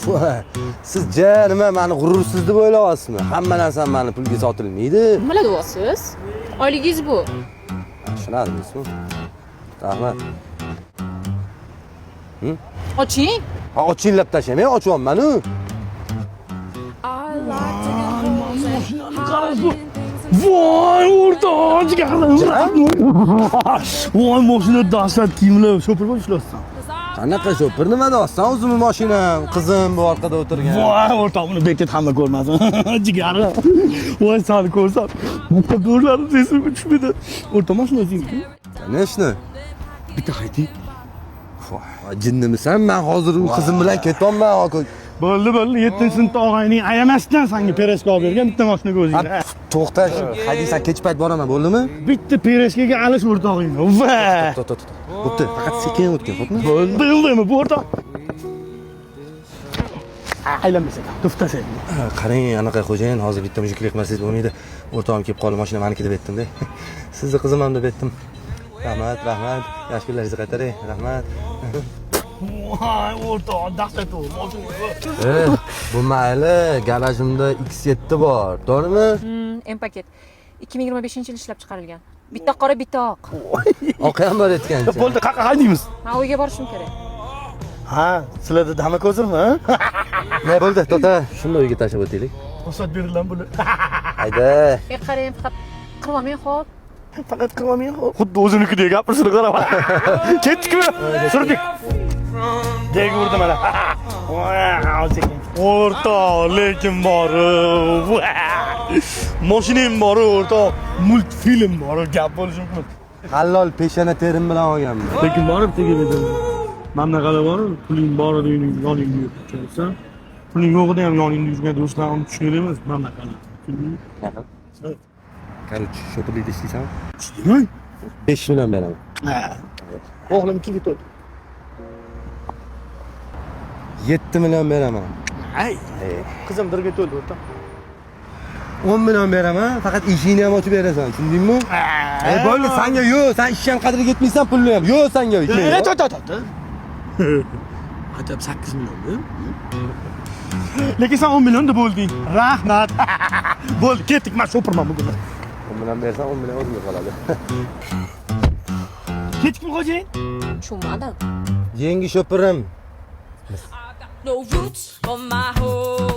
Voy, siz nima meni g'urursiz deb o'ylayapsizmi? Hamma narsam meni pulga sotilmaydi. Nimalar deyapsiz? Oyligingiz bu. Tushunadingizmi? Rahmat. Oching. Ha, ochinglar tashlamay, ochyapman-ku. Voy o'rtoq jigarlarim. Voy mashina dahshat kiyimlar, sho'pirga ishlayapsan. Qanaqa shopir nima deyapsan? O'zimning mashinam, qizim bu orqada o'tirgan. Voy o'rtoq buni bekat hamma ko'rmasin. Jigari. Voy sal ko'rsam. Motorlarni sesini tushmaydi. O'rtoq mashina o'zingizmi? Nechni? Bitta hayding. Voy, jinnimisan? Men hozir qizim bilan ketyapman, aka. Bo'ldi, 7-sinfda og'ayning ayamasdan senga pereska olib bergan bitta mashinaga o'zing. To'xta, hadiysan kech payt boraman, bo'ldimi? Bitta pereskaga alish o'rtog'ing. Va! To'xta. Bo'pti, faqat sekin o'tgin, xo'pmi? Bo'ldimi bu o'rtoq? Aylanmasak, to'xtasak. Qarang, anaqa xo'jayin, hozir bitta mujiklik qilmasangiz bo'lmaydi. O'rtog'im kelib qoldi, mashina meniki deb aytdim-da. Sizni qizim ham deb aytdim. Rahmat. Yaxshi kunlaringizni qaytaring. Rahmat. Voy o'rtoq, dahshat u. Bu mayli, garajimda X7 bor. To'g'rimi? M-paket. 2025-yil ishlab chiqarilgan. Bitta qora, bitta oq. Oq ham bor aytgancha. Bo'ldi, qayerga haydaymiz? Men uyga borishim kerak. Ha, sizlarda damak hozirmi? Ne bo'ldi? To'xta, shunda uyga tashlab o'taylik. Ruxsat berilgan buni. Hayda. Qarang, faqat qilmamang, xo'p. Faqat qilmamen, xuddi o'zinikidek gapirsini qarab. Ketdikmi? Surdik. Deg urdi mana. O'rtoq, lekin bor. Mashinam bor, o'rtoq. Multfilm bor, gap bo'lishi mumkin. Halol peshana terim bilan olganman. Lekin borib tegib edim. Mamlakatda bor, puling bor deyning, yoningda yuribsan. Puling yo'g'ida ham yoningda yurgan do'stlarim tushunadi emas, mamlakatda. Короче, shopirlikda ishlaysanmi? Ishlayman. 5 million beraman. Ha. O'g'lim ikkiga to'ldi. 7 million beraman. Ay, qizim birga to'ldi o'rtoq. 10 million beraman, faqat eshikni ham ochib berasan, tushundingmi? Bo'ldi, senga yo'q, sen ishga ham qadriga yetmaysan, pulni ham yo'q senga. To'xta. Hatab 8 million. Lekin sen 10 million deb bo'lding. Rahmat. Bo'ldi, ketdik, men shopirman bugun. 10 million bersan, 10 million o'zimga qoladi. Ketdikmi xo'jayin? Tushunmadim. Yangi shopirim. No roots for my home.